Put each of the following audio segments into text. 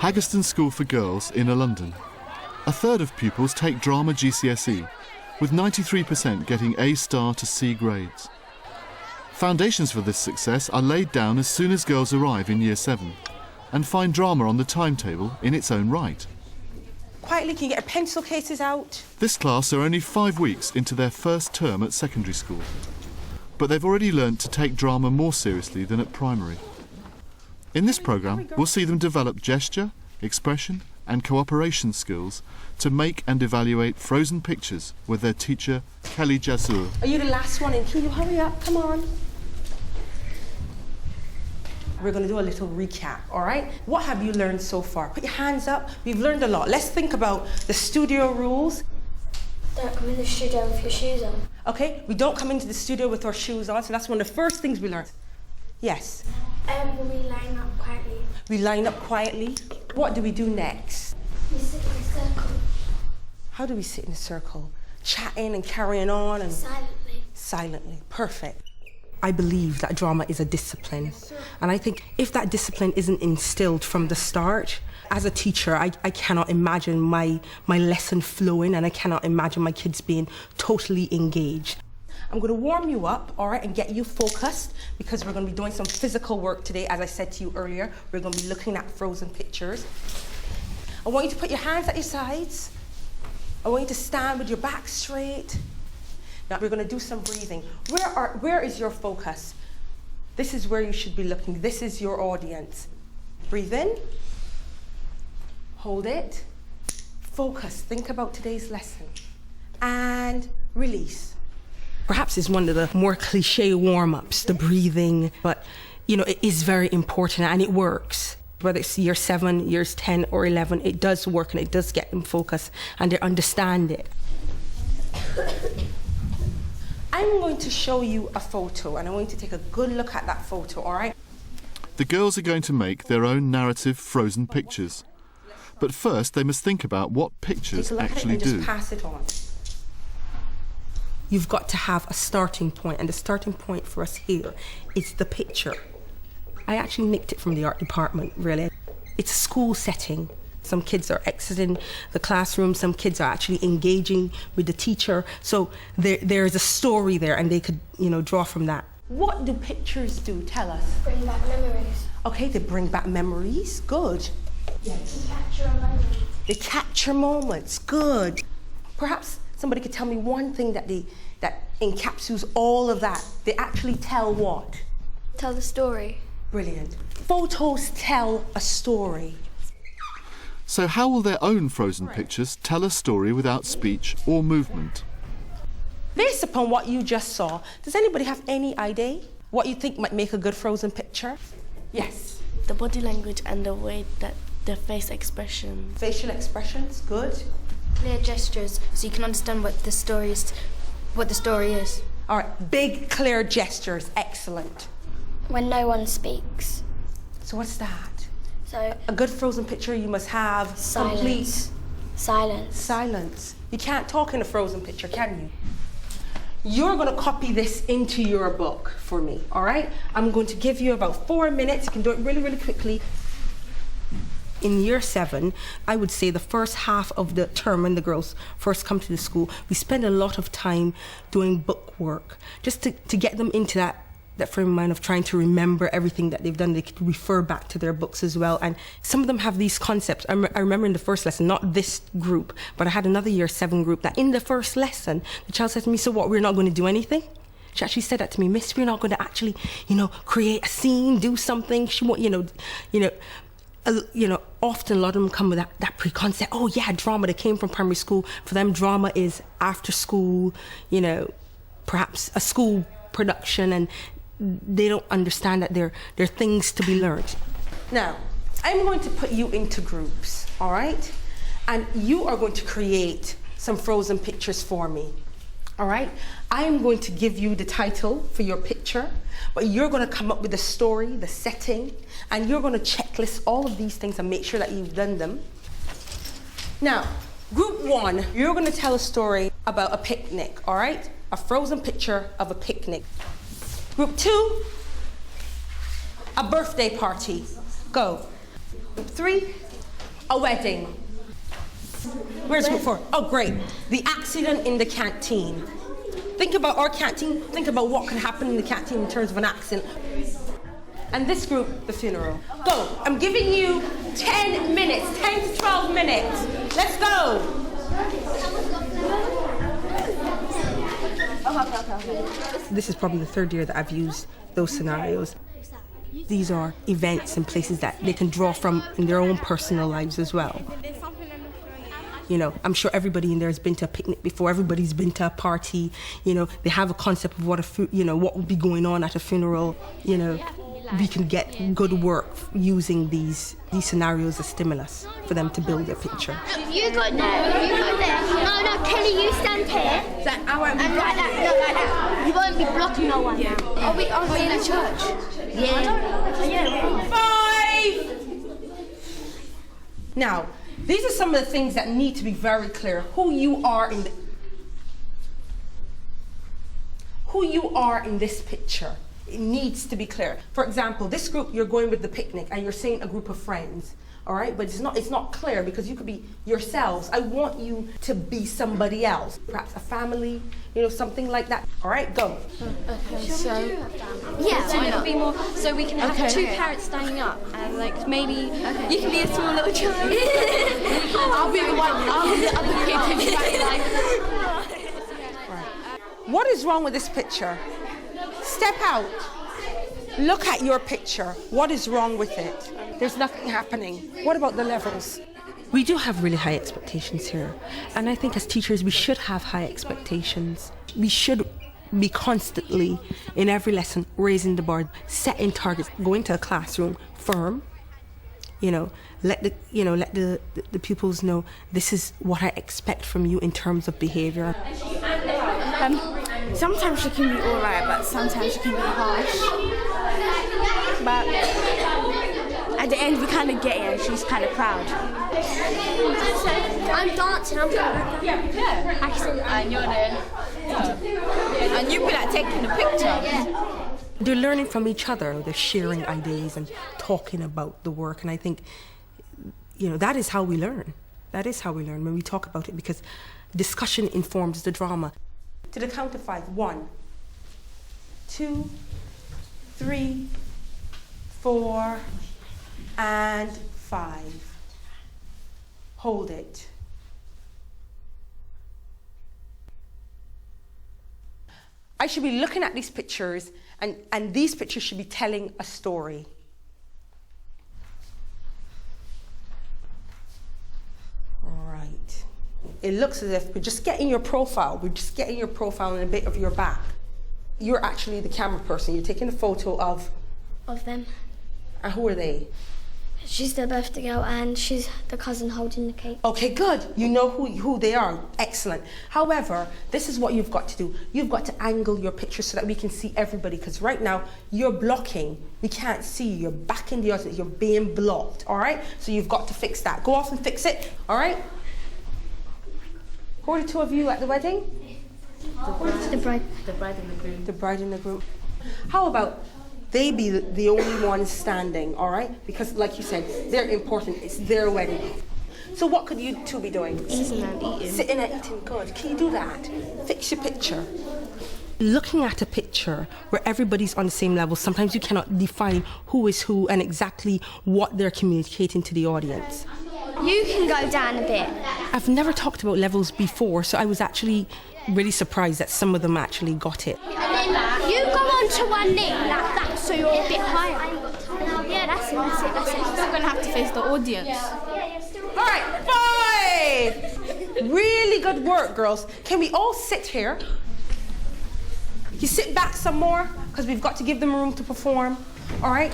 Haggerston School for Girls, Inner London. A third of pupils take drama GCSE, with 93% getting A star to C grades. Foundations for this success are laid down as soon as girls arrive in Year 7 and find drama on the timetable in its own right. Quietly, can you get your pencil cases out? This class are only 5 weeks into their first term at secondary school, but they've already learnt to take drama more seriously than at primary. In this programme, we'll see them develop gesture, expression and cooperation skills to make and evaluate frozen pictures with their teacher, Kelly Jasur. Are you the last one in? Can you hurry up? Come on. We're going to do a little recap, all right? What have you learned so far? Put your hands up. We've learned a lot. Let's think about the studio rules. Don't come in the studio with your shoes on. Okay, we don't come into the studio with our shoes on, so that's one of the first things we learned. Yes? We line up quietly. We line up quietly. What do we do next? We sit in a circle. How do we sit in a circle? Chatting and carrying on and... Silently. Silently. Perfect. I believe that drama is a discipline. And I think if that discipline isn't instilled from the start, as a teacher, I cannot imagine my lesson flowing, and I cannot imagine my kids being totally engaged. I'm going to warm you up, all right, and get you focused, because we're going to be doing some physical work today. As I said to you earlier, we're going to be looking at frozen pictures. I want you to put your hands at your sides. I want you to stand with your back straight. Now we're going to do some breathing. Where is your focus? This is where you should be looking. This is your audience. Breathe in. Hold it. Focus. Think about today's lesson. And release. Perhaps it's one of the more cliche warm-ups, the breathing, but you know, it is very important and it works. Whether it's year 7, years 10 or 11, it does work and it does get them focused and they understand it. I'm going to show you a photo and I want you to take a good look at that photo, all right? The girls are going to make their own narrative frozen pictures. But first they must think about what pictures actually do. Just pass it on. You've got to have a starting point, and the starting point for us here is the picture. I actually nicked it from the art department, really. It's a school setting. Some kids are exiting the classroom, some kids are actually engaging with the teacher. So there is a story there and they could, you know, draw from that. What do pictures do? Tell us. Bring back memories. Okay, they bring back memories. Good. Yeah, to capture a moment. They capture moments. Good. Perhaps somebody could tell me one thing that encapsulates all of that. They actually tell what? Tell the story. Brilliant. Photos tell a story. So how will their own frozen pictures tell a story without speech or movement? Based upon what you just saw, does anybody have any idea what you think might make a good frozen picture? Yes. The body language and the way that the face expression. Facial expressions, good. Clear gestures, so you can understand what the story is. All right, big, clear gestures, excellent. When no one speaks. So what's that? So a good frozen picture, you must have silence. Complete silence. Silence. You can't talk in a frozen picture, can you? You're going to copy this into your book for me, all right? I'm going to give you about 4 minutes. You can do it really, really quickly. In year 7, I would say the first half of the term when the girls first come to the school, we spend a lot of time doing book work, just to get them into that frame of mind of trying to remember everything that they've done. They could refer back to their books as well. And some of them have these concepts. I remember in the first lesson, not this group, but I had another year 7 group that in the first lesson, the child said to me, so what, we're not going to do anything? She actually said that to me, Miss, we're not going to actually, create a scene, do something. She want, often a lot of them come with that preconcept. Oh yeah, drama. They came from primary school. For them, drama is after school, perhaps a school production, and they don't understand that there are things to be learned. Now, I'm going to put you into groups, all right? And you are going to create some frozen pictures for me, all right? I'm going to give you the title for your picture, but you're going to come up with the story, the setting, and you're going to checklist all of these things and make sure that you've done them. Now, group 1, you're going to tell a story about a picnic, all right? A frozen picture of a picnic. Group 2, a birthday party. Go. Group 3, A wedding. Where's group 4? Oh, great. The accident in the canteen. Think about our canteen. Think about what could happen in the canteen in terms of an accident. And this group, the funeral. Go. I'm giving you 10 minutes, 10 to 12 minutes. Let's go. This is probably the third year that I've used those scenarios. These are events and places that they can draw from in their own personal lives as well. You know, I'm sure everybody in there has been to a picnic before. Everybody's been to a party. You know, they have a concept of what what would be going on at a funeral. You know, we can get good work using these scenarios as stimulus for them to build their picture. You got there. You got there. No, Kelly, you stand here. I won't be like that. No, like that. You won't be blocking no one. Yeah. Are we in a church? Yeah. 5. Now, these are some of the things that need to be very clear. Who you are in this picture. It needs to be clear. For example, this group, you're going with the picnic and you're saying a group of friends, all right? But it's not clear because you could be yourselves. I want you to be somebody else, perhaps a family, you know, something like that. All right, go. Okay, so it'll be more. So we can have two parents standing up, and like maybe you can be a small little child. I'll be the one. I'll be the other kid. What is wrong with this picture? Step out. Look at your picture. What is wrong with it? There's nothing happening. What about the levels? We do have really high expectations here. And I think as teachers, we should have high expectations. We should be constantly, in every lesson, raising the bar, setting targets, go into a classroom firm, you know, let the pupils know this is what I expect from you in terms of behavior. Sometimes she can be all right, but sometimes she can be harsh. But at the end, we kind of get it, and she's kind of proud. I'm dancing. I'm going. And you're there. And you be like taking a picture. They're learning from each other. They're sharing ideas and talking about the work. And I think, you know, that is how we learn. That is how we learn when we talk about it, because discussion informs the drama. To the count of 5. 1, 2, 3, 4, and 5. Hold it. I should be looking at these pictures, and these pictures should be telling a story. All right. It looks as if we're just getting your profile. We're just getting your profile and a bit of your back. You're actually the camera person. You're taking a photo of them. And who are they? She's the birthday girl and she's the cousin holding the cake. Okay, good. You know who they are. Excellent. However, this is what you've got to do. You've got to angle your picture so that we can see everybody, because right now you're blocking. We can't see you. You're back in the audience. You're being blocked, all right? So you've got to fix that. Go off and fix it, all right? Who are the two of you at the wedding? The bride. The bride and the groom. The bride and the groom. How about they be the only ones standing, all right? Because like you said, they're important. It's their wedding. So what could you two be doing? Sitting and eating. Sitting and eating, good. Can you do that? Fix your picture. Looking at a picture where everybody's on the same level, sometimes you cannot define who is who and exactly what they're communicating to the audience. You can go down a bit. I've never talked about levels before, so I was actually really surprised that some of them actually got it. And then you go on to one knee like that, so you're a bit higher. Yeah, that's it. You're still going to have to face the audience. All right, 5. Really good work, girls. Can we all sit here? You sit back some more, because we've got to give them room to perform. All right?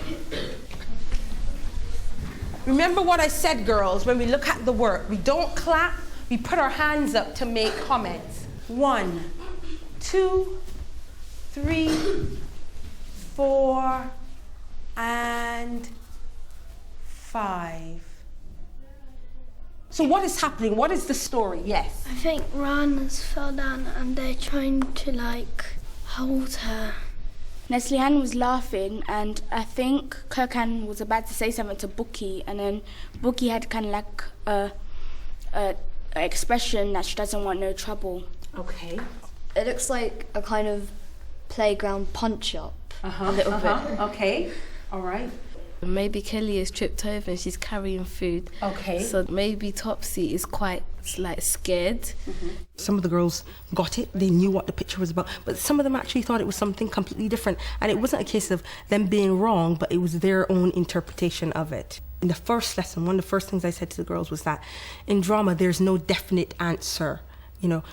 Remember what I said, girls, when we look at the work, we don't clap, we put our hands up to make comments. 1, 2, 3, 4, and 5. So what is happening? What is the story? Yes. I think Rana's fell down and they're trying to like hold her. Neslihan was laughing, and I think Kirkan was about to say something to Bookie, and then Bookie had kind of like a expression that she doesn't want no trouble. Okay. It looks like a kind of playground punch-up, a little bit. Okay, all right. Maybe Kelly is tripped over and she's carrying food. Okay. So maybe Topsy is quite like scared. Some of the girls got it, they knew what the picture was about, but some of them actually thought it was something completely different. And it wasn't a case of them being wrong, but it was their own interpretation of it. In the first lesson, one of the first things I said to the girls was that in drama, there's no definite answer. You know,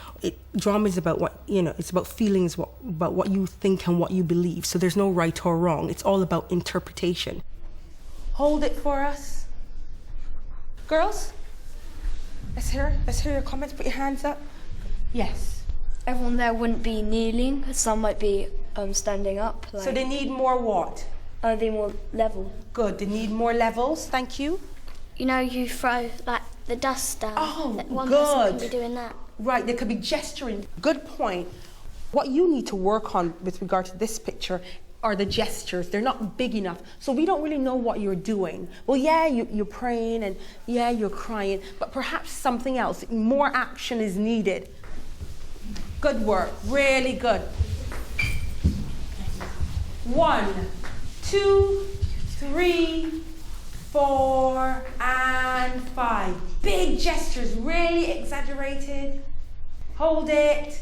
drama is about what, you know, it's about feelings, about what you think and what you believe. So there's no right or wrong. It's all about interpretation. Hold it for us. Girls, let's hear your comments. Put your hands up. Yes. Everyone there wouldn't be kneeling. Some might be standing up. Like, So they need more what? they more level. Good, they need more levels. Thank you. You know, you throw like the dust down. Oh, That one good. person can be doing that. Right, there could be gesturing. Good point. What you need to work on with regard to this picture are the gestures. They're not big enough. So we don't really know what you're doing. Well, yeah, you're praying and yeah, you're crying, but perhaps something else. More action is needed. Good work, really good. 1, 2, 3, 4, and 5. Big gestures, really exaggerated. Hold it.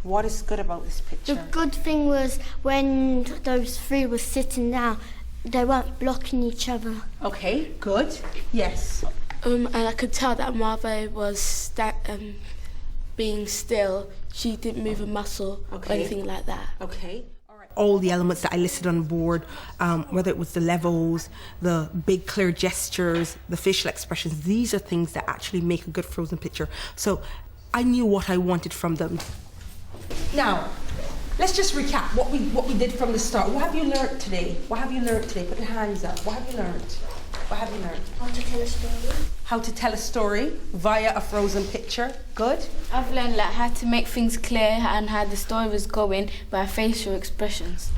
What is good about this picture? The good thing was when those three were sitting down, they weren't blocking each other. Okay, good. Yes. And I could tell that Marve was being still. She didn't move a muscle or anything like that. Okay. All the elements that I listed on the board, whether it was the levels, the big clear gestures, the facial expressions, these are things that actually make a good frozen picture. So I knew what I wanted from them. Now, let's just recap what we did from the start. What have you learned today? What have you learned today? Put your hands up. What have you learned? What have you learned? How to tell a story. How to tell a story via a frozen picture. Good. I've learned like how to make things clear and how the story was going by facial expressions.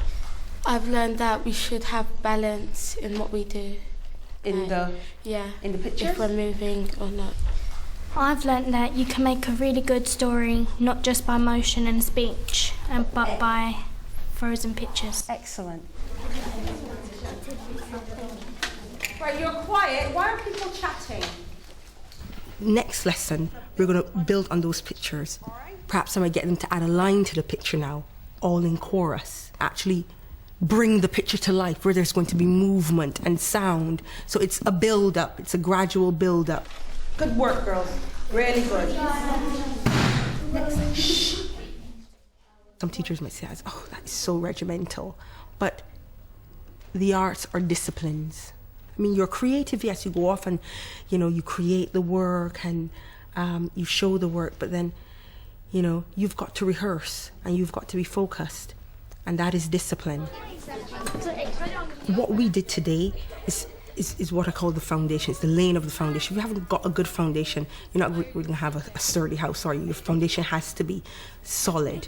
I've learned that we should have balance in what we do. In the pictures? If we're moving or not. I've learnt that you can make a really good story not just by motion and speech, but by frozen pictures. Excellent. Right, you're quiet. Why are people chatting? Next lesson, we're going to build on those pictures. Perhaps I might get them to add a line to the picture now, all in chorus. Actually bring the picture to life where there's going to be movement and sound. So it's a build-up. It's a gradual build-up. Good work, girls. Really good. Shh. Some teachers might say, oh, that is so regimental. But the arts are disciplines. I mean, you're creative, yes, you go off and, you know, you create the work and you show the work, but then, you know, you've got to rehearse and you've got to be focused. And that is discipline. What we did today is what I call the foundation. It's the laying of the foundation. If you haven't got a good foundation, you're not going to have a sturdy house, are you? Your foundation has to be solid.